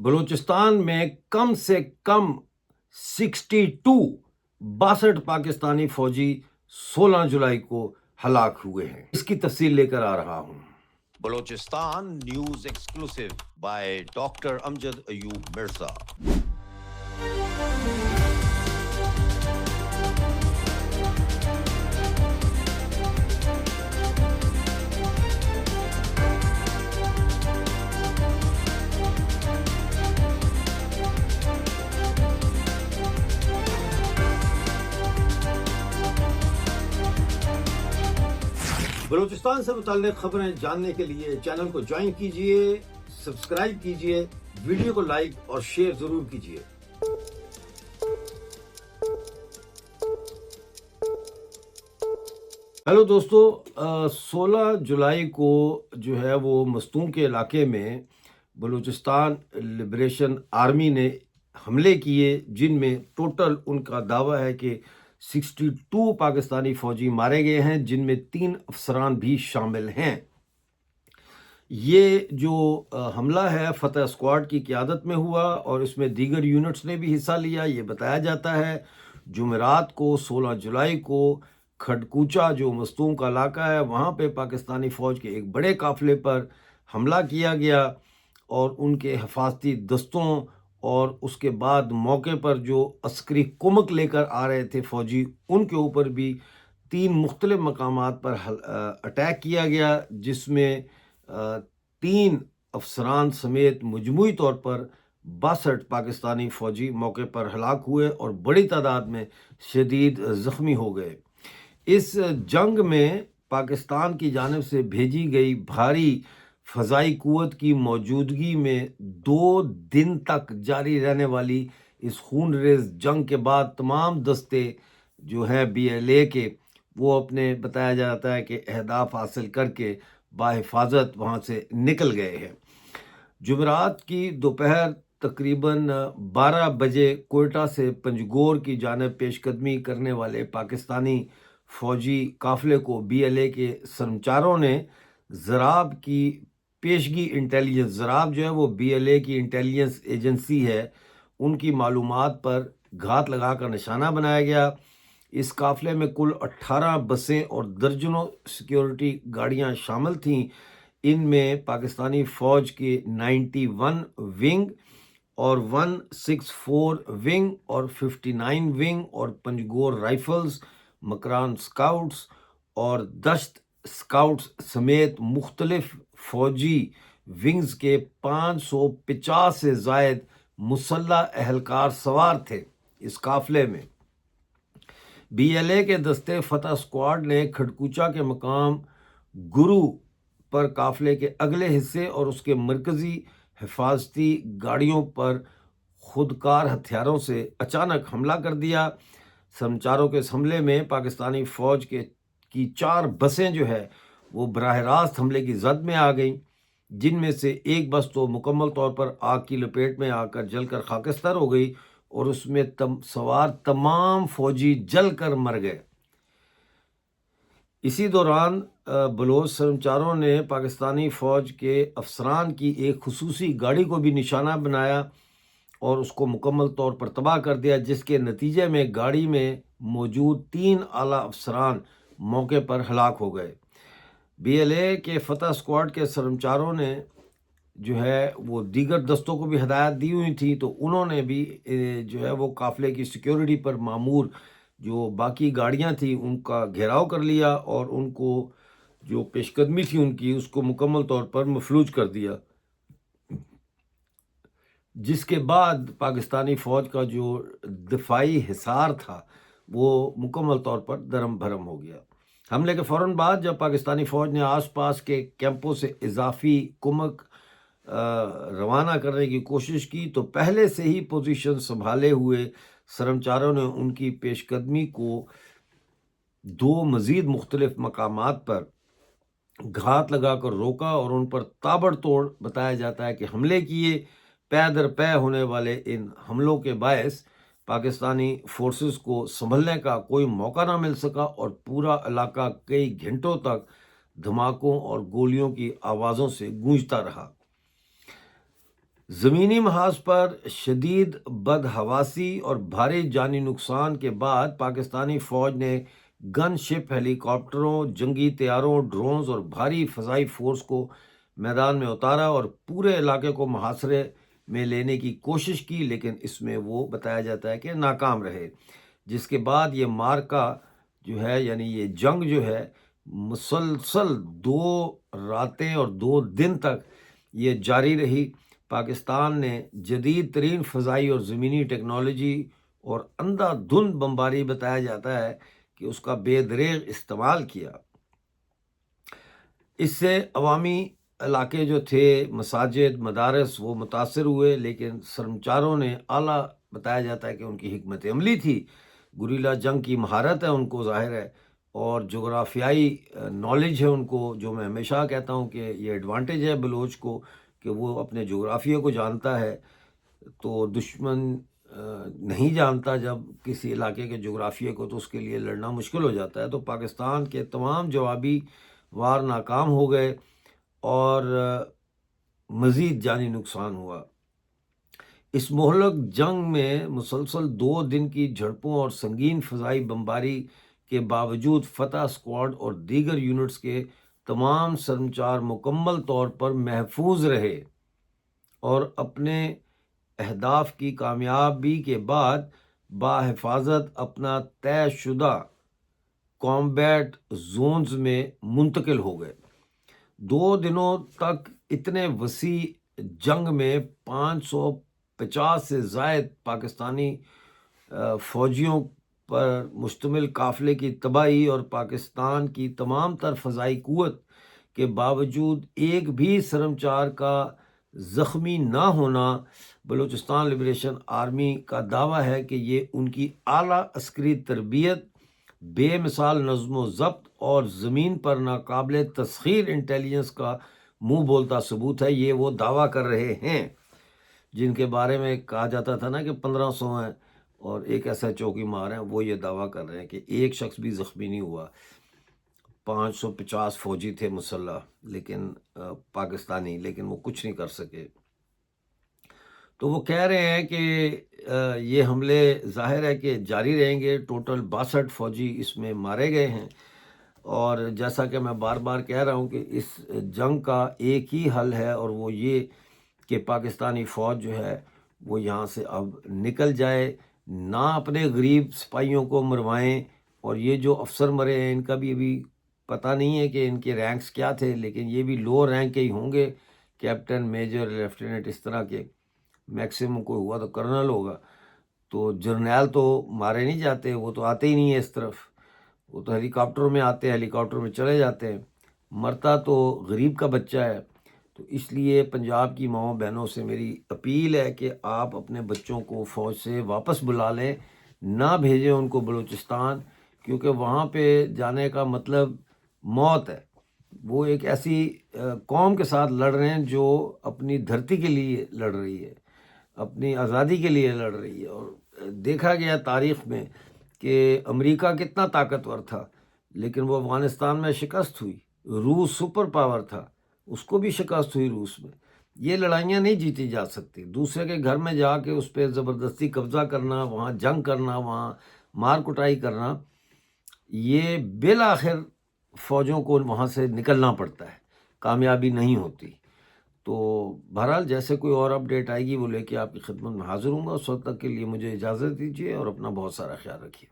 بلوچستان میں کم سے کم 62 پاکستانی فوجی 16 جولائی کو ہلاک ہوئے ہیں۔ اس کی تفصیل لے کر آ رہا ہوں۔ Balochistan news exclusive by doctor Amjad Ayub Mirza. Balochistan سے متعلق خبریں جاننے کے لیے چینل کو جوائن کیجئے، سبسکرائب کیجئے، ویڈیو کو لائک اور شیئر ضرور کیجئے۔ ہیلو دوستو، 16 جولائی کو جو ہے وہ مستونگ کے علاقے میں بلوچستان لبریشن آرمی نے حملے کیے، جن میں ٹوٹل ان کا دعویٰ ہے کہ 62 پاکستانی فوجی مارے گئے ہیں، جن میں 3 افسران بھی شامل ہیں۔ یہ جو حملہ ہے فتح اسکواڈ کی قیادت میں ہوا اور اس میں دیگر یونٹس نے بھی حصہ لیا۔ یہ بتایا جاتا ہے جمعرات کو 16 جولائی کو کھڈکوچا جو مستونگ کا علاقہ ہے، وہاں پہ پاکستانی فوج کے ایک بڑے قافلے پر حملہ کیا گیا اور ان کے حفاظتی دستوں اور اس کے بعد موقع پر جو عسکری کمک لے کر آ رہے تھے فوجی، ان کے اوپر بھی 3 مختلف مقامات پر اٹیک کیا گیا، جس میں 3 افسران سمیت مجموعی طور پر 62 پاکستانی فوجی موقع پر ہلاک ہوئے اور بڑی تعداد میں شدید زخمی ہو گئے۔ اس جنگ میں پاکستان کی جانب سے بھیجی گئی بھاری فضائی قوت کی موجودگی میں 2 دن تک جاری رہنے والی اس خون ریز جنگ کے بعد تمام دستے جو ہیں BLA کے، وہ اپنے بتایا جاتا ہے کہ اہداف حاصل کر کے بحفاظت وہاں سے نکل گئے ہیں۔ جمعرات کی دوپہر تقریباً 12 بجے کوئٹہ سے پنجگور کی جانب پیش قدمی کرنے والے پاکستانی فوجی قافلے کو BLA کے سرمچاروں نے زراب کی پیشگی انٹیلیجنس، زراب جو ہے وہ BLA کی انٹیلیجنس ایجنسی ہے، ان کی معلومات پر گھات لگا کر نشانہ بنایا گیا۔ اس قافلے میں کل 18 بسیں اور درجنوں سیکیورٹی گاڑیاں شامل تھیں۔ ان میں پاکستانی فوج کے 91 ونگ اور 164 ونگ اور 59 ونگ اور پنجگور رائفلز، مکران سکاؤٹس اور دشت سکاؤٹس سمیت مختلف فوجی ونگز کے 550 سے زائد مسلح اہلکار سوار تھے۔ اس قافلے میں BLA کے دستے فتح اسکواڈ نے کھڈکوچا کے مقام گرو پر قافلے کے اگلے حصے اور اس کے مرکزی حفاظتی گاڑیوں پر خودکار ہتھیاروں سے اچانک حملہ کر دیا۔ سرمچاروں کے اس حملے میں پاکستانی فوج کی 4 بسیں جو ہے وہ براہ راست حملے کی زد میں آ گئیں، جن میں سے ایک بس تو مکمل طور پر آگ کی لپیٹ میں آ کر جل کر خاکستر ہو گئی اور اس میں سوار تمام فوجی جل کر مر گئے۔ اسی دوران بلوچ سرمچاروں نے پاکستانی فوج کے افسران کی ایک خصوصی گاڑی کو بھی نشانہ بنایا اور اس کو مکمل طور پر تباہ کر دیا، جس کے نتیجے میں گاڑی میں موجود 3 اعلیٰ افسران موقع پر ہلاک ہو گئے۔ BLA کے فتح اسکواڈ کے سرمچاروں نے جو ہے وہ دیگر دستوں کو بھی ہدایت دی ہوئی تھی، تو انہوں نے بھی جو ہے وہ قافلے کی سیکیورٹی پر مامور جو باقی گاڑیاں تھیں ان کا گھیراؤ کر لیا اور ان کو جو پیش قدمی تھی ان کی، اس کو مکمل طور پر مفلوج کر دیا، جس کے بعد پاکستانی فوج کا جو دفاعی حصار تھا وہ مکمل طور پر درم بھرم ہو گیا۔ حملے کے فوراً بعد جب پاکستانی فوج نے آس پاس کے کیمپوں سے اضافی کمک روانہ کرنے کی کوشش کی، تو پہلے سے ہی پوزیشن سنبھالے ہوئے سرمچاروں نے ان کی پیش قدمی کو 2 مزید مختلف مقامات پر گھات لگا کر روکا اور ان پر تابڑ توڑ بتایا جاتا ہے کہ حملے کیے۔ پے در پے ہونے والے ان حملوں کے باعث پاکستانی فورسز کو سنبھلنے کا کوئی موقع نہ مل سکا اور پورا علاقہ کئی گھنٹوں تک دھماکوں اور گولیوں کی آوازوں سے گونجتا رہا۔ زمینی محاذ پر شدید بدحواسی اور بھاری جانی نقصان کے بعد پاکستانی فوج نے گن شپ، ہیلی کاپٹروں، جنگی طیاروں، ڈرونز اور بھاری فضائی فورس کو میدان میں اتارا اور پورے علاقے کو محاصرے میں لینے کی کوشش کی، لیکن اس میں وہ بتایا جاتا ہے کہ ناکام رہے، جس کے بعد یہ مارکا جو ہے، یعنی یہ جنگ جو ہے، مسلسل 2 راتیں اور 2 دن تک یہ جاری رہی۔ پاکستان نے جدید ترین فضائی اور زمینی ٹیکنالوجی اور اندھا دھند بمباری بتایا جاتا ہے کہ اس کا بے دریغ استعمال کیا۔ اس سے عوامی علاقے جو تھے، مساجد، مدارس، وہ متاثر ہوئے، لیکن سرمچاروں نے اعلیٰ بتایا جاتا ہے کہ ان کی حکمت عملی تھی، گریلا جنگ کی مہارت ہے ان کو ظاہر ہے، اور جغرافیائی نالج ہے ان کو، جو میں ہمیشہ کہتا ہوں کہ یہ ایڈوانٹیج ہے بلوچ کو کہ وہ اپنے جغرافیہ کو جانتا ہے، تو دشمن نہیں جانتا جب کسی علاقے کے جغرافیہ کو، تو اس کے لیے لڑنا مشکل ہو جاتا ہے۔ تو پاکستان کے تمام جوابی وار ناکام ہو گئے اور مزید جانی نقصان ہوا۔ اس مہلک جنگ میں مسلسل 2 دن کی جھڑپوں اور سنگین فضائی بمباری کے باوجود فتح اسکواڈ اور دیگر یونٹس کے تمام سرمچار مکمل طور پر محفوظ رہے اور اپنے اہداف کی کامیابی کے بعد بحفاظت اپنا طے شدہ کامبیٹ زونز میں منتقل ہو گئے۔ 2 دنوں تک اتنے وسیع جنگ میں 550 سے زائد پاکستانی فوجیوں پر مشتمل قافلے کی تباہی اور پاکستان کی تمام تر فضائی قوت کے باوجود ایک بھی سرمچار کا زخمی نہ ہونا، بلوچستان لبریشن آرمی کا دعویٰ ہے کہ یہ ان کی اعلیٰ عسکری تربیت، بے مثال نظم و ضبط اور زمین پر ناقابل تسخیر انٹیلیجنس کا منہ بولتا ثبوت ہے۔ یہ وہ دعویٰ کر رہے ہیں جن کے بارے میں کہا جاتا تھا نا کہ 1500 ہیں اور ایک ایسا چوکی مار ہیں، وہ یہ دعویٰ کر رہے ہیں کہ ایک شخص بھی زخمی نہیں ہوا۔ 550 فوجی تھے مسلح، لیکن پاکستانی، لیکن وہ کچھ نہیں کر سکے۔ تو وہ کہہ رہے ہیں کہ یہ حملے ظاہر ہے کہ جاری رہیں گے۔ ٹوٹل 62 فوجی اس میں مارے گئے ہیں، اور جیسا کہ میں بار بار کہہ رہا ہوں کہ اس جنگ کا ایک ہی حل ہے، اور وہ یہ کہ پاکستانی فوج جو ہے وہ یہاں سے اب نکل جائے، نہ اپنے غریب سپاہیوں کو مروائیں، اور یہ جو افسر مرے ہیں ان کا بھی ابھی پتہ نہیں ہے کہ ان کے رینکس کیا تھے، لیکن یہ بھی لو رینک کے ہی ہوں گے، کیپٹن، میجر، لیفٹیننٹ، اس طرح کے، میکسیمم کوئی ہوا تو کرنل ہوگا۔ تو جرنیل تو مارے نہیں جاتے، وہ تو آتے ہی نہیں ہیں اس طرف، وہ تو ہیلی کاپٹروں میں آتے ہیں، ہیلی کاپٹر میں چلے جاتے ہیں، مرتا تو غریب کا بچہ ہے۔ تو اس لیے پنجاب کی ماؤں بہنوں سے میری اپیل ہے کہ آپ اپنے بچوں کو فوج سے واپس بلا لیں، نہ بھیجیں ان کو بلوچستان، کیونکہ وہاں پہ جانے کا مطلب موت ہے۔ وہ ایک ایسی قوم کے ساتھ لڑ رہے ہیں جو اپنی دھرتی کے لیے لڑ رہی ہے، اپنی آزادی کے لیے لڑ رہی ہے۔ اور دیکھا گیا تاریخ میں کہ امریکہ کتنا طاقتور تھا، لیکن وہ افغانستان میں شکست ہوئی۔ روس سپر پاور تھا، اس کو بھی شکست ہوئی روس میں۔ یہ لڑائیاں نہیں جیتی جا سکتی۔ دوسرے کے گھر میں جا کے اس پہ زبردستی قبضہ کرنا، وہاں جنگ کرنا، وہاں مار کٹائی کرنا، یہ بالآخر فوجوں کو وہاں سے نکلنا پڑتا ہے، کامیابی نہیں ہوتی۔ تو بہرحال جیسے کوئی اور اپڈیٹ آئے گی وہ لے کے آپ کی خدمت میں حاضر ہوں گا۔ اس وقت تک کے لیے مجھے اجازت دیجیے اور اپنا بہت سارا خیال رکھیے۔